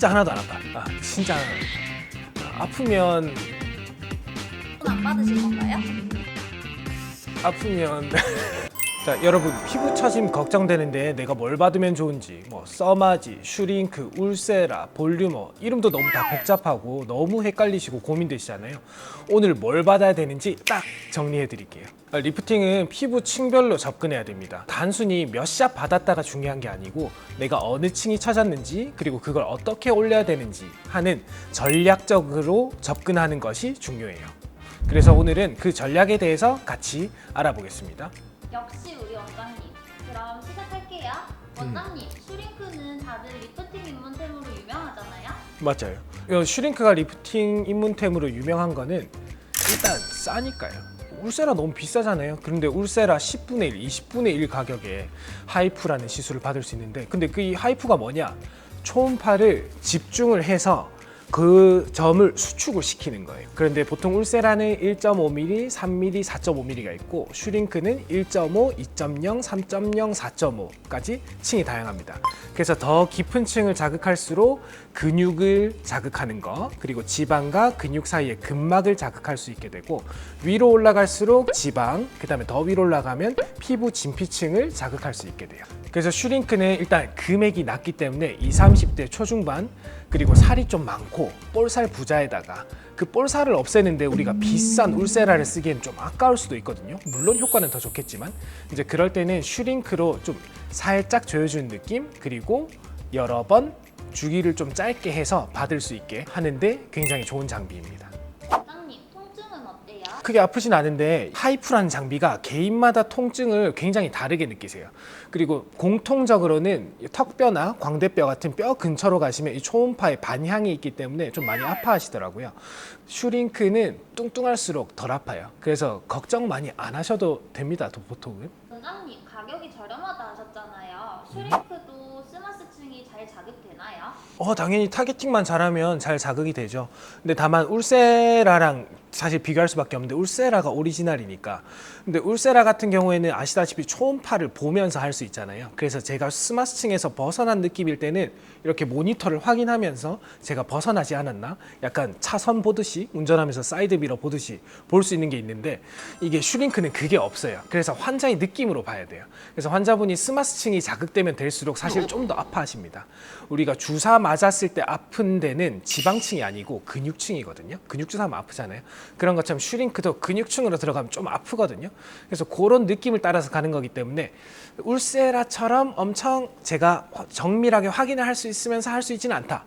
진짜 하나도 안 아파. 진짜 하나도 안 아파. 아프면 돈 안 받으실 건가요? 아프면 자, 여러분 피부 처짐 걱정되는데 내가 뭘 받으면 좋은지 뭐 써마지, 슈링크, 울세라, 볼륨어 이름도 너무 다 복잡하고 너무 헷갈리시고 고민되시잖아요. 오늘 뭘 받아야 되는지 딱 정리해 드릴게요. 리프팅은 피부 층별로 접근해야 됩니다. 단순히 몇 샷 받았다가 중요한 게 아니고 내가 어느 층이 처졌는지 그리고 그걸 어떻게 올려야 되는지 하는 전략적으로 접근하는 것이 중요해요. 그래서 오늘은 그 전략에 대해서 같이 알아보겠습니다. 역시 우리 원장님. 그럼 시작할게요. 원장님, 슈링크는 다들 리프팅 입문템으로 유명하잖아요? 맞아요. 슈링크가 리프팅 입문템으로 유명한 거는 일단 싸니까요. 울세라 너무 비싸잖아요. 그런데 울세라 10분의 1, 20분의 1 가격에 하이프라는 시술을 받을 수 있는데 근데 그 하이프가 뭐냐? 초음파를 집중을 해서 그 점을 수축을 시키는 거예요. 그런데 보통 울세라는 1.5mm, 3mm, 4.5mm가 있고 슈링크는 1.5, 2.0, 3.0, 4.5까지 층이 다양합니다. 그래서 더 깊은 층을 자극할수록 근육을 자극하는 거 그리고 지방과 근육 사이의 근막을 자극할 수 있게 되고 위로 올라갈수록 지방, 그 다음에 더 위로 올라가면 피부 진피층을 자극할 수 있게 돼요. 그래서 슈링크는 일단 금액이 낮기 때문에 20, 30대 초중반 그리고 살이 좀 많고 볼살 부자에다가 그 볼살을 없애는데 우리가 비싼 울세라를 쓰기엔 좀 아까울 수도 있거든요. 물론 효과는 더 좋겠지만 이제 그럴 때는 슈링크로 좀 살짝 조여주는 느낌 그리고 여러 번 주기를 좀 짧게 해서 받을 수 있게 하는데 굉장히 좋은 장비입니다. 원장님, 통증은 어때요? 크게 아프진 않은데 하이프라는 장비가 개인마다 통증을 굉장히 다르게 느끼세요. 그리고 공통적으로는 턱뼈나 광대뼈 같은 뼈 근처로 가시면 이 초음파의 반향이 있기 때문에 좀 많이 아파하시더라고요. 슈링크는 뚱뚱할수록 덜 아파요. 그래서 걱정 많이 안 하셔도 됩니다. 보통은. 원장님, 가격이 저렴하다 하셨잖아요. 슈링크도 스마스층이 잘 자극되나요? 당연히 타겟팅만 잘하면 잘 자극이 되죠. 근데 다만 울세라랑 사실 비교할 수밖에 없는데 울세라가 오리지널이니까. 근데 울세라 같은 경우에는 아시다시피 초음파를 보면서 할 수 있잖아요. 그래서 제가 스마스층에서 벗어난 느낌일 때는 이렇게 모니터를 확인하면서 제가 벗어나지 않았나? 약간 차선 보듯이 운전하면서 사이드 미러 보듯이 볼 수 있는 게 있는데 이게 슈링크는 그게 없어요. 그래서 환자의 느낌으로 봐야 돼요. 그래서 환자분이 스마스층이 자극되면 될수록 사실 좀 더 아파하십니다. 우리가 주사 맞았을 때 아픈 데는 지방층이 아니고 근육층이거든요. 근육 주사하면 아프잖아요. 그런 것처럼 슈링크도 근육층으로 들어가면 좀 아프거든요. 그래서 그런 느낌을 따라서 가는 거기 때문에 울세라처럼 엄청 제가 정밀하게 확인을 할 수 있으면서 할 수 있지는 않다.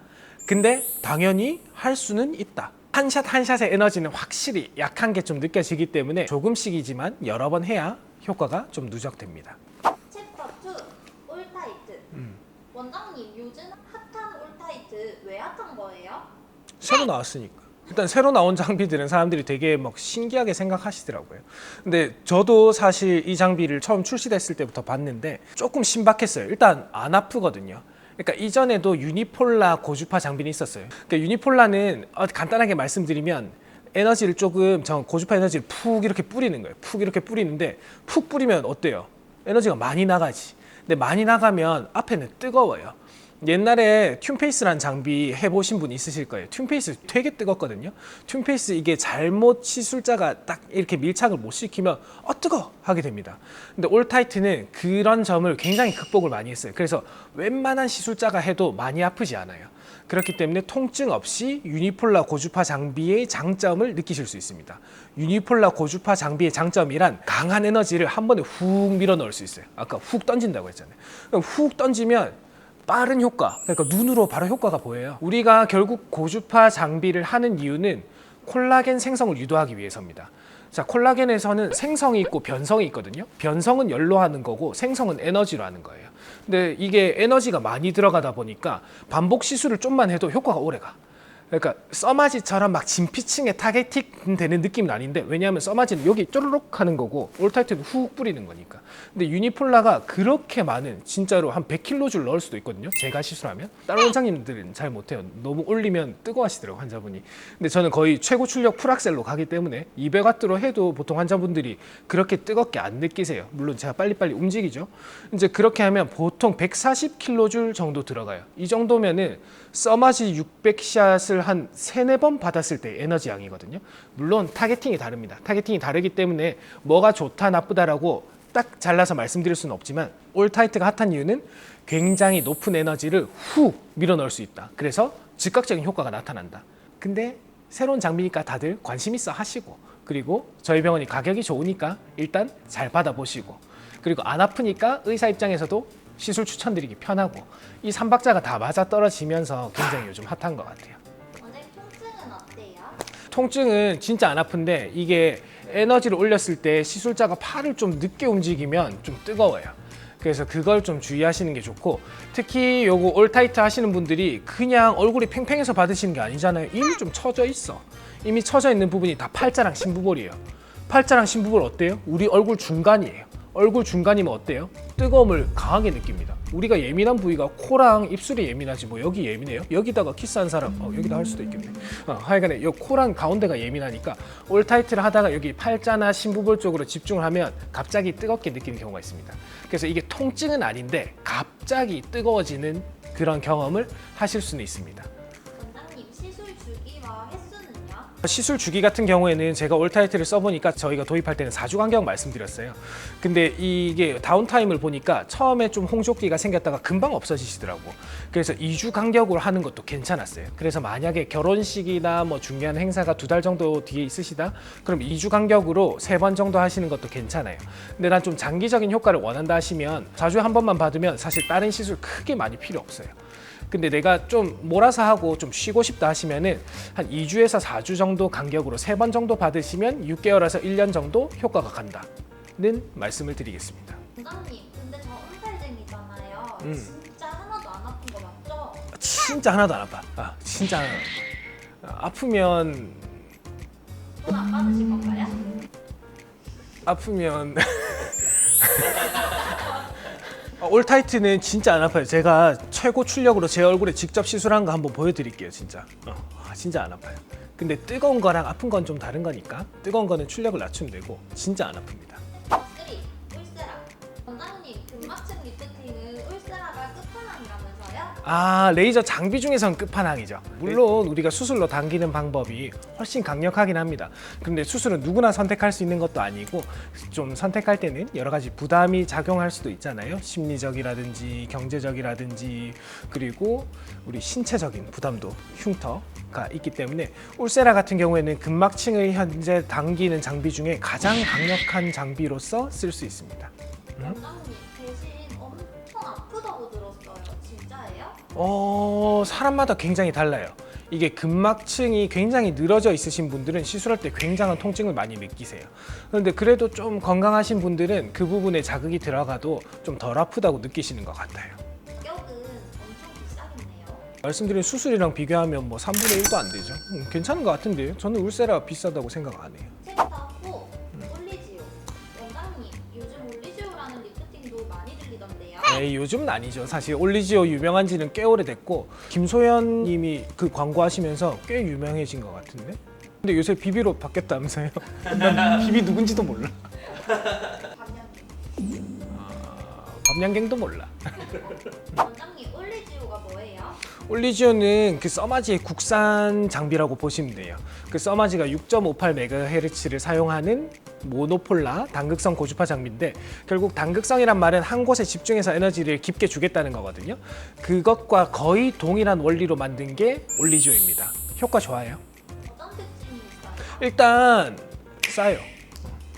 근데 당연히 할 수는 있다. 한 샷 한 샷의 에너지는 확실히 약한 게 좀 느껴지기 때문에 조금씩이지만 여러 번 해야 효과가 좀 누적됩니다. 챕터 2, 올타이트. 원장님, 요즘 핫한 올타이트 왜 핫한 거예요? 새로 나왔으니까. 일단 새로 나온 장비들은 사람들이 되게 막 신기하게 생각하시더라고요. 근데 저도 사실 이 장비를 처음 출시됐을 때부터 봤는데 조금 신박했어요. 일단 안 아프거든요. 그러니까 이전에도 유니폴라 고주파 장비는 있었어요. 그러니까 유니폴라는 간단하게 말씀드리면 에너지를 조금 고주파 에너지를 푹 이렇게 뿌리는 거예요. 푹 이렇게 뿌리는데 푹 뿌리면 어때요? 에너지가 많이 나가지. 근데 많이 나가면 앞에는 뜨거워요. 옛날에 튠페이스라는 장비 해보신 분 있으실 거예요. 튠페이스 되게 뜨겁거든요. 튠페이스 이게 잘못 시술자가 딱 이렇게 밀착을 못 시키면 뜨거! 하게 됩니다. 근데 올타이트는 그런 점을 굉장히 극복을 많이 했어요. 그래서 웬만한 시술자가 해도 많이 아프지 않아요. 그렇기 때문에 통증 없이 유니폴라 고주파 장비의 장점을 느끼실 수 있습니다. 유니폴라 고주파 장비의 장점이란 강한 에너지를 한 번에 훅 밀어 넣을 수 있어요. 아까 훅 던진다고 했잖아요. 훅 던지면 빠른 효과, 그러니까 눈으로 바로 효과가 보여요. 우리가 결국 고주파 장비를 하는 이유는 콜라겐 생성을 유도하기 위해서입니다. 자, 콜라겐에서는 생성이 있고 변성이 있거든요. 변성은 열로 하는 거고 생성은 에너지로 하는 거예요. 근데 이게 에너지가 많이 들어가다 보니까 반복 시술을 좀만 해도 효과가 오래 가. 그러니까 써마지처럼 막 진피층에 타겟팅 되는 느낌은 아닌데, 왜냐하면 써마지는 여기 쪼르륵 하는 거고 올타이트는 훅 뿌리는 거니까. 근데 유니폴라가 그렇게 많은, 진짜로 한 100kJ 넣을 수도 있거든요, 제가 시술하면. 다른 원장님들은 잘 못해요. 너무 올리면 뜨거워하시더라고요, 환자분이. 근데 저는 거의 최고 출력 풀악셀로 가기 때문에 200W로 해도 보통 환자분들이 그렇게 뜨겁게 안 느끼세요. 물론 제가 빨리빨리 움직이죠. 이제 그렇게 하면 보통 140kJ 정도 들어가요. 이 정도면은 써마지 600샷을 한 3-4번 받았을 때 에너지 양이거든요. 물론 타겟팅이 다릅니다. 타겟팅이 다르기 때문에 뭐가 좋다 나쁘다라고 딱 잘라서 말씀드릴 수는 없지만, 올타이트가 핫한 이유는 굉장히 높은 에너지를 훅 밀어 넣을 수 있다. 그래서 즉각적인 효과가 나타난다. 근데 새로운 장비니까 다들 관심 있어 하시고, 그리고 저희 병원이 가격이 좋으니까 일단 잘 받아보시고, 그리고 안 아프니까 의사 입장에서도 시술 추천드리기 편하고, 이 3박자가 다 맞아 떨어지면서 굉장히 요즘 핫한 것 같아요. 원장님 통증은 어때요? 통증은 진짜 안 아픈데, 이게 에너지를 올렸을 때 시술자가 팔을 좀 늦게 움직이면 좀 뜨거워요. 그래서 그걸 좀 주의하시는 게 좋고, 특히 요거 올타이트 하시는 분들이 그냥 얼굴이 팽팽해서 받으시는 게 아니잖아요. 이미 좀 처져 있어. 이미 처져 있는 부분이 다 팔자랑 심부볼이에요. 팔자랑 심부볼 어때요? 우리 얼굴 중간이에요. 얼굴 중간이면 어때요? 뜨거움을 강하게 느낍니다. 우리가 예민한 부위가 코랑 입술이 예민하지 뭐 여기 예민해요? 여기다가 키스한 사람 여기다 할 수도 있겠네. 하여간에 요 코랑 가운데가 예민하니까 올타이트를 하다가 여기 팔자나 심부볼 쪽으로 집중을 하면 갑자기 뜨겁게 느끼는 경우가 있습니다. 그래서 이게 통증은 아닌데 갑자기 뜨거워지는 그런 경험을 하실 수는 있습니다. 원장님 시술 주기와 횟수는요? 시술 주기 같은 경우에는 제가 올타이트를 써보니까 저희가 도입할 때는 4주 간격 말씀드렸어요. 근데 이게 다운타임을 보니까 처음에 좀 홍조기가 생겼다가 금방 없어지시더라고. 그래서 2주 간격으로 하는 것도 괜찮았어요. 그래서 만약에 결혼식이나 뭐 중요한 행사가 2달 정도 뒤에 있으시다? 그럼 2주 간격으로 3번 정도 하시는 것도 괜찮아요. 근데 난 좀 장기적인 효과를 원한다 하시면 4주에 한 번만 받으면 사실 다른 시술 크게 많이 필요 없어요. 근데 내가 좀 몰아서 하고 좀 쉬고 싶다 하시면은 한 2주에서 4주 정도 간격으로 3번 정도 받으시면 6개월에서 1년 정도 효과가 간다는 말씀을 드리겠습니다. 원장님 근데 저 엄살쟁이잖아요. 진짜 하나도 안 아픈 거 맞죠? 진짜 하나도 안 아파. 진짜 하나도 안 아파. 아프면 돈 안 받으실 건가요? 아프면 올타이트는 진짜 안 아파요. 제가 최고 출력으로 제 얼굴에 직접 시술한 거 한번 보여드릴게요. 진짜 진짜 안 아파요. 근데 뜨거운 거랑 아픈 건 좀 다른 거니까, 뜨거운 거는 출력을 낮추면 되고 진짜 안 아픕니다. 3. 울세라. 원장님 근막층 리프팅은 울세라가 끝판왕이라면서요? 레이저 장비 중에선 끝판왕이죠. 물론 우리가 수술로 당기는 방법이 훨씬 강력하긴 합니다. 근데 수술은 누구나 선택할 수 있는 것도 아니고, 좀 선택할 때는 여러 가지 부담이 작용할 수도 있잖아요. 심리적이라든지 경제적이라든지, 그리고 우리 신체적인 부담도 흉터가 있기 때문에 울세라 같은 경우에는 근막층을 현재 당기는 장비 중에 가장 강력한 장비로서 쓸 수 있습니다. 원장님 대신 엄청 아프다고 들었어요. 진짜예요? 사람마다 굉장히 달라요. 이게 근막층이 굉장히 늘어져 있으신 분들은 시술할 때 굉장한 통증을 많이 느끼세요. 그런데 그래도 좀 건강하신 분들은 그 부분에 자극이 들어가도 좀 덜 아프다고 느끼시는 것 같아요. 가격은 엄청 비싸겠네요. 말씀드린 수술이랑 비교하면 뭐 3분의 1도 안 되죠. 괜찮은 것 같은데요. 저는 울세라 비싸다고 생각 안 해요. 섹터 4 올리지오. 원장님 요즘 올리지오라는 리프팅도 많이 들리던데요. 요즘은 아니죠. 사실 올리지오 유명한 지는 꽤 오래됐고, 김소연 님이 그 광고하시면서 꽤 유명해진 것 같은데? 근데 요새 비비로 바뀌었다면서요? 난 비비 누군지도 몰라. 밤양갱도 몰라. 원장님 올리지오가 뭐예요? 올리지오는 그 써마지의 국산 장비라고 보시면 돼요. 그 써마지가 6.58MHz를 사용하는 모노폴라 단극성 고주파 장비인데, 결국 단극성이란 말은 한 곳에 집중해서 에너지를 깊게 주겠다는 거거든요. 그것과 거의 동일한 원리로 만든 게 올리지오입니다. 효과 좋아요. 어떤 특징이 있어요? 일단 싸요.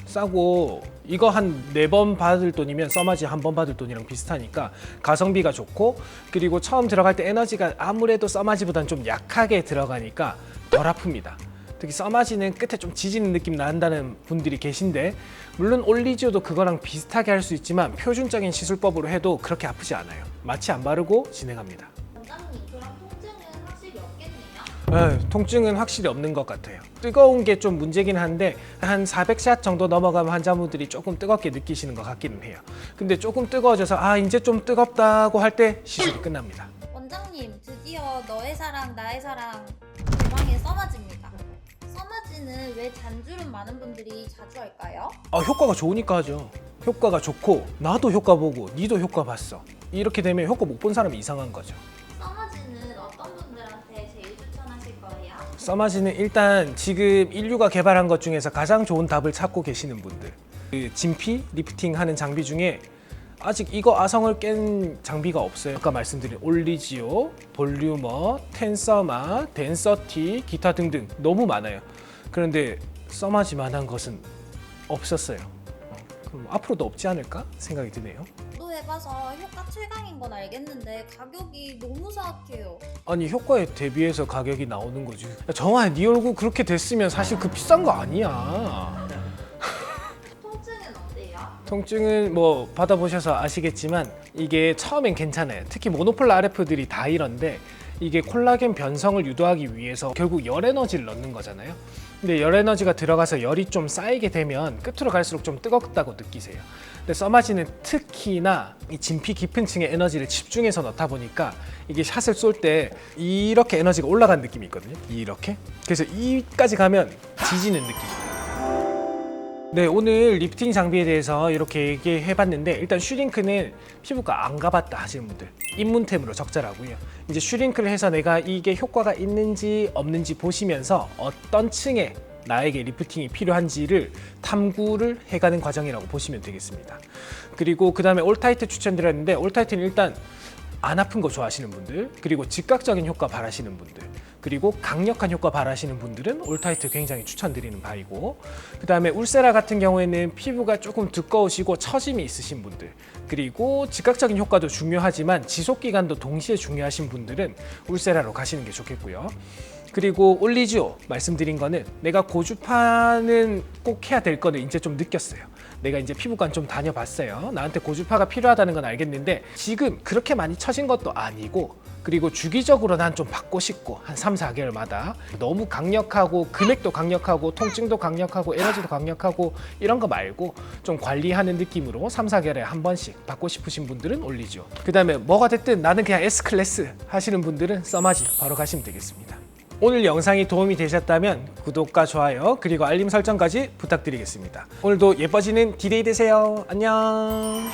싸고, 이거 한 4번 받을 돈이면 써마지 한 번 받을 돈이랑 비슷하니까 가성비가 좋고, 그리고 처음 들어갈 때 에너지가 아무래도 써마지보다는 좀 약하게 들어가니까 덜 아픕니다. 특히 써마지는 끝에 좀 지지는 느낌 난다는 분들이 계신데, 물론 올리지오도 그거랑 비슷하게 할 수 있지만 표준적인 시술법으로 해도 그렇게 아프지 않아요. 마취 안 바르고 진행합니다. 원장님 그럼 통증은 확실히 없겠네요? 통증은 확실히 없는 것 같아요. 뜨거운 게 좀 문제긴 한데 한 400샷 정도 넘어가면 환자분들이 조금 뜨겁게 느끼시는 것 같기는 해요. 근데 조금 뜨거워져서 이제 좀 뜨겁다고 할 때 시술이 끝납니다. 원장님, 드디어 너의 사랑 나의 사랑 개방에 써마지입니다. 써마지는 왜 잔주름 많은 분들이 자주 할까요? 효과가 좋으니까 하죠. 효과가 좋고 나도 효과 보고 니도 효과 봤어. 이렇게 되면 효과 못 본 사람이 이상한 거죠. 써마지는 어떤 분들한테 제일 추천하실 거예요? 써마지는 일단 지금 인류가 개발한 것 중에서 가장 좋은 답을 찾고 계시는 분들, 그 진피 리프팅 하는 장비 중에 아직 이거 아성을 깬 장비가 없어요. 아까 말씀드린 올리지오, 볼류머, 텐서마, 덴서티, 기타 등등 너무 많아요. 그런데 써마지만한 것은 없었어요. 그럼 앞으로도 없지 않을까 생각이 드네요. 또 해봐서 효과 최강인 건 알겠는데 가격이 너무 사악해요. 아니 효과에 대비해서 가격이 나오는 거지. 야, 정아, 네 얼굴 그렇게 됐으면 사실 그 비싼 거 아니야. 통증은 어때요? 통증은 뭐 받아보셔서 아시겠지만 이게 처음엔 괜찮아요. 특히 모노폴 RF들이 다 이런데 이게 콜라겐 변성을 유도하기 위해서 결국 열 에너지를 넣는 거잖아요. 근데 열 에너지가 들어가서 열이 좀 쌓이게 되면 끝으로 갈수록 좀 뜨겁다고 느끼세요. 근데 써마지는 특히나 이 진피 깊은 층에 에너지를 집중해서 넣다 보니까 이게 샷을 쏠 때 이렇게 에너지가 올라간 느낌이 있거든요. 이렇게. 그래서 이까지 가면 지지는 느낌이에요. 네, 오늘 리프팅 장비에 대해서 이렇게 얘기해봤는데 일단 슈링크는 피부과 안 가봤다 하시는 분들 입문템으로 적절하고요. 이제 슈링크를 해서 내가 이게 효과가 있는지 없는지 보시면서 어떤 층에 나에게 리프팅이 필요한지를 탐구를 해가는 과정이라고 보시면 되겠습니다. 그리고 그 다음에 올타이트 추천드렸는데 올타이트는 일단 안 아픈 거 좋아하시는 분들, 그리고 즉각적인 효과 바라시는 분들, 그리고 강력한 효과 바라시는 분들은 올타이트 굉장히 추천드리는 바이고, 그 다음에 울세라 같은 경우에는 피부가 조금 두꺼우시고 처짐이 있으신 분들, 그리고 즉각적인 효과도 중요하지만 지속기간도 동시에 중요하신 분들은 울세라로 가시는 게 좋겠고요. 그리고 올리지오 말씀드린 거는 내가 고주파는 꼭 해야 될 거는 이제 좀 느꼈어요. 내가 이제 피부관 좀 다녀봤어요. 나한테 고주파가 필요하다는 건 알겠는데 지금 그렇게 많이 처진 것도 아니고, 그리고 주기적으로 난 좀 받고 싶고 한 3, 4개월마다 너무 강력하고 금액도 강력하고 통증도 강력하고 에너지도 강력하고 이런 거 말고 좀 관리하는 느낌으로 3, 4개월에 한 번씩 받고 싶으신 분들은 올리죠. 그 다음에 뭐가 됐든 나는 그냥 S클래스 하시는 분들은 써마지 바로 가시면 되겠습니다. 오늘 영상이 도움이 되셨다면 구독과 좋아요 그리고 알림 설정까지 부탁드리겠습니다. 오늘도 예뻐지는 D-Day 되세요. 안녕.